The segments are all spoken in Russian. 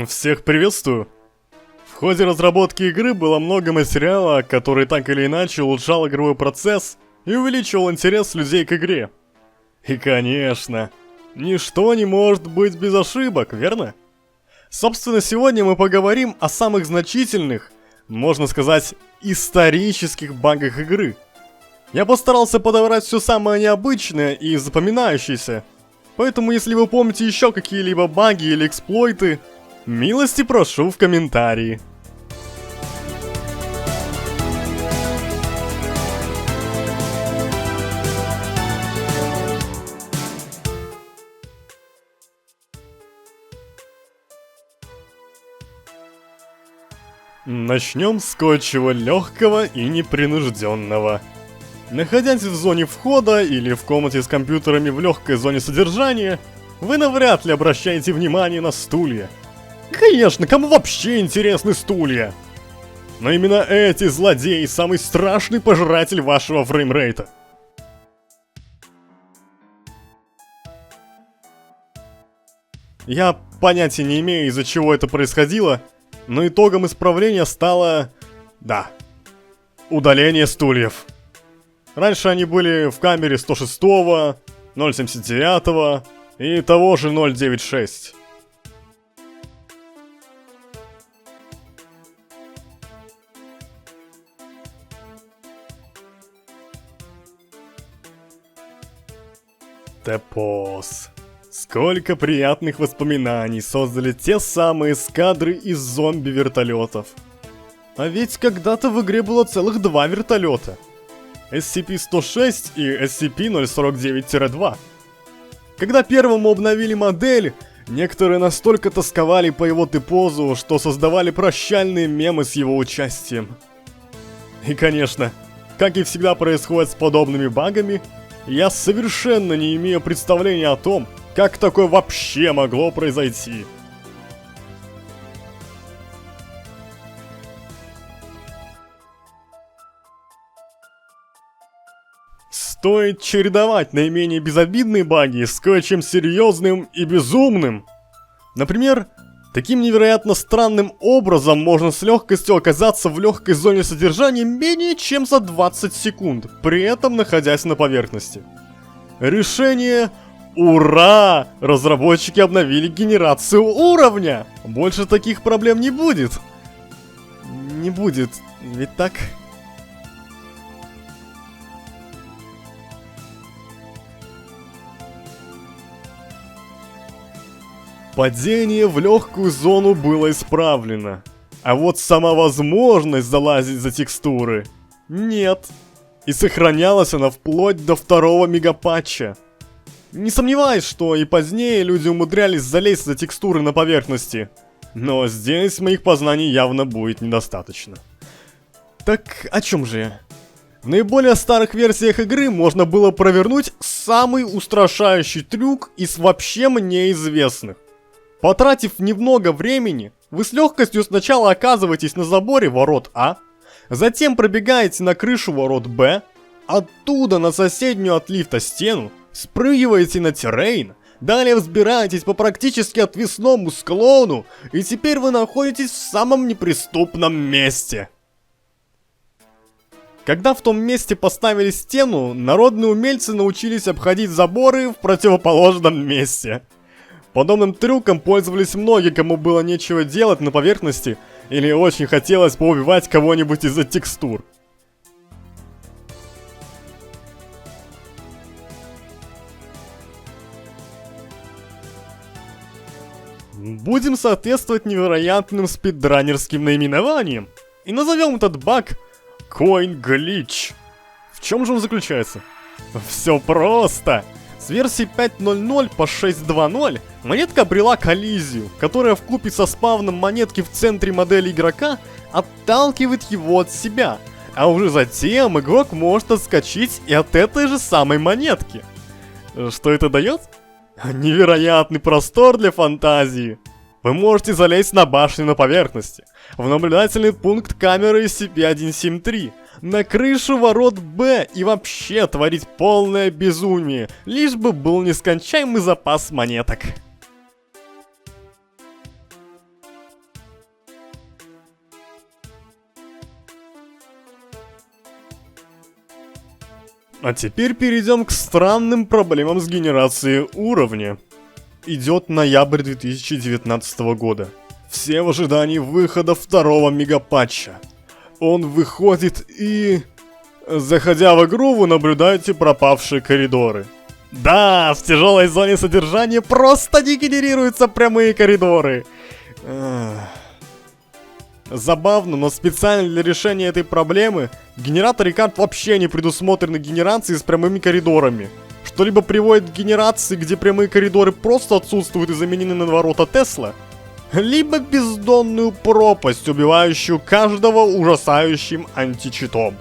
Всех приветствую! В ходе разработки игры было много материала, который так или иначе улучшал игровой процесс и увеличивал интерес людей к игре. И конечно, ничто не может быть без ошибок, верно? Собственно, сегодня мы поговорим о самых значительных, можно сказать, исторических багах игры. Я постарался подобрать все самое необычное и запоминающееся, поэтому если вы помните еще какие-либо баги или эксплойты, милости прошу в комментарии. Начнем с кое-чего легкого и непринужденного. Находясь в зоне входа или в комнате с компьютерами в легкой зоне содержания, вы навряд ли обращаете внимание на стулья. Конечно, кому вообще интересны стулья? Но именно эти злодеи самый страшный пожиратель вашего фреймрейта. Я понятия не имею, из-за чего это происходило, но итогом исправления стало... да. Удаление стульев. Раньше они были в камере 106, 079 и того же 096. Тепос. Сколько приятных воспоминаний создали те самые эскадры из зомби-вертолетов. А ведь когда-то в игре было целых 2 вертолета. SCP-106 и SCP-049-2. Когда первому обновили модель, некоторые настолько тосковали по его типозу, что создавали прощальные мемы с его участием. И конечно, как и всегда происходит с подобными багами, я совершенно не имею представления о том, как такое вообще могло произойти. Стоит чередовать наименее безобидные баги с кое-чем серьезным и безумным. Например, таким невероятно странным образом можно с легкостью оказаться в легкой зоне содержания менее чем за 20 секунд, при этом находясь на поверхности. Решение... Ура! Разработчики обновили генерацию уровня! Больше таких проблем не будет. Не будет, ведь так? Падение в легкую зону было исправлено. А вот сама возможность залазить за текстуры нет. И сохранялась она вплоть до 2-го мегапатча. Не сомневаюсь, что и позднее люди умудрялись залезть за текстуры на поверхности. Но здесь моих познаний явно будет недостаточно. Так о чем же я? В наиболее старых версиях игры можно было провернуть самый устрашающий трюк из вообще мне известных. Потратив немного времени, вы с легкостью сначала оказываетесь на заборе ворот А, затем пробегаете на крышу ворот Б, оттуда на соседнюю от лифта стену, спрыгиваете на террейн, далее взбираетесь по практически отвесному склону, и теперь вы находитесь в самом неприступном месте. Когда в том месте поставили стену, народные умельцы научились обходить заборы в противоположном месте. Подобным трюком пользовались многие, кому было нечего делать на поверхности, или очень хотелось поубивать кого-нибудь из-за текстур. Будем соответствовать невероятным спидранерским наименованиям и назовем этот баг Coin Glitch. В чем же он заключается? Все просто. С версии 5.0.0 по 6.2.0 монетка обрела коллизию, которая вкупе со спавном монетки в центре модели игрока отталкивает его от себя, а уже затем игрок может отскочить и от этой же самой монетки. Что это дает? Невероятный простор для фантазии. Вы можете залезть на башню на поверхности, в наблюдательный пункт камеры SCP-173, на крышу ворот Б и вообще творить полное безумие, лишь бы был нескончаемый запас монеток. А теперь перейдем к странным проблемам с генерацией уровня. Идет ноябрь 2019 года. Все в ожидании выхода второго мегапатча. Он выходит и... Заходя в игру, вы наблюдаете пропавшие коридоры. Да, в тяжелой зоне содержания просто не генерируются прямые коридоры. Забавно, но специально для решения этой проблемы в генераторе карт вообще не предусмотрены генерации с прямыми коридорами. Что-либо приводит к генерации, где прямые коридоры просто отсутствуют и заменены на ворота Тесла, либо бездонную пропасть, убивающую каждого ужасающим античитом.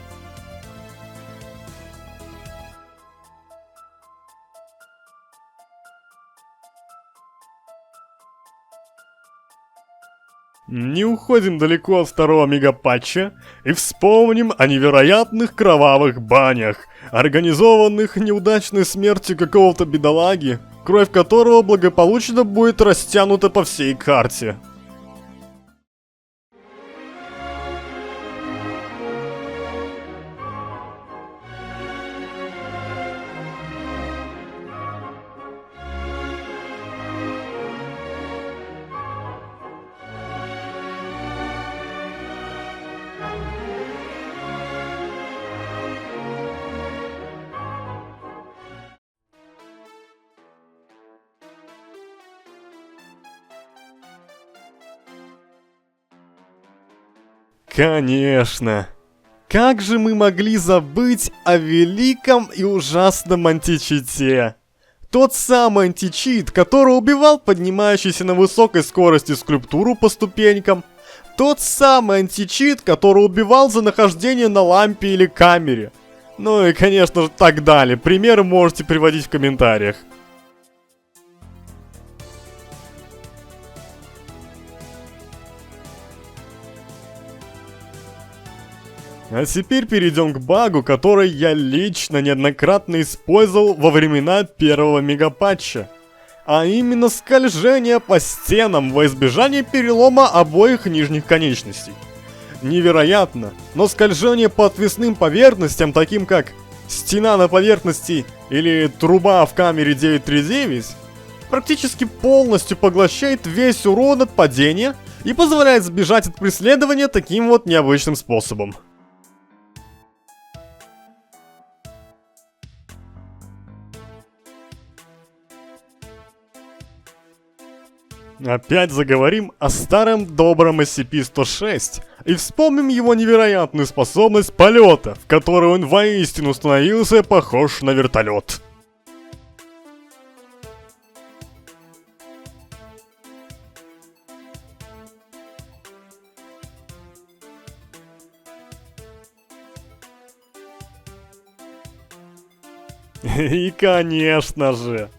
Не уходим далеко от второго мегапатча и вспомним о невероятных кровавых банях, организованных неудачной смертью какого-то бедолаги, кровь которого благополучно будет растянута по всей карте. Конечно. Как же мы могли забыть о великом и ужасном античите? Тот самый античит, который убивал поднимающийся на высокой скорости скульптуру по ступенькам. Тот самый античит, который убивал за нахождение на лампе или камере. Ну и конечно же так далее. Примеры можете приводить в комментариях. А теперь перейдем к багу, который я лично неоднократно использовал во времена первого мегапатча. А именно скольжение по стенам во избежание перелома обоих нижних конечностей. Невероятно, но скольжение по отвесным поверхностям, таким как стена на поверхности или труба в камере 939, практически полностью поглощает весь урон от падения и позволяет сбежать от преследования таким вот необычным способом. Опять заговорим о старом добром SCP-106 и вспомним его невероятную способность полета, в которой он воистину становился похож на вертолет. И конечно же,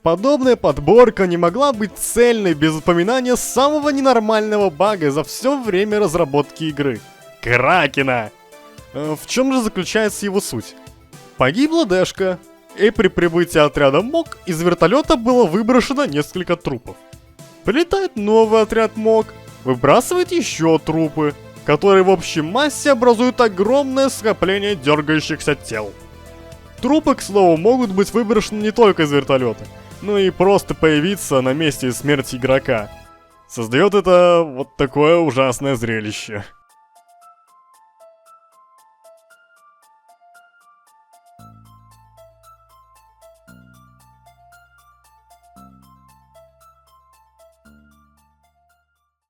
подобная подборка не могла быть цельной без упоминания самого ненормального бага за все время разработки игры — Кракена. В чем же заключается его суть? Погибла Дэшка, и при прибытии отряда МОК из вертолета было выброшено несколько трупов. Прилетает новый отряд МОК, выбрасывает еще трупы, которые в общей массе образуют огромное скопление дергающихся тел. Трупы, к слову, могут быть выброшены не только из вертолета, но и просто появиться на месте смерти игрока. Создает это вот такое ужасное зрелище.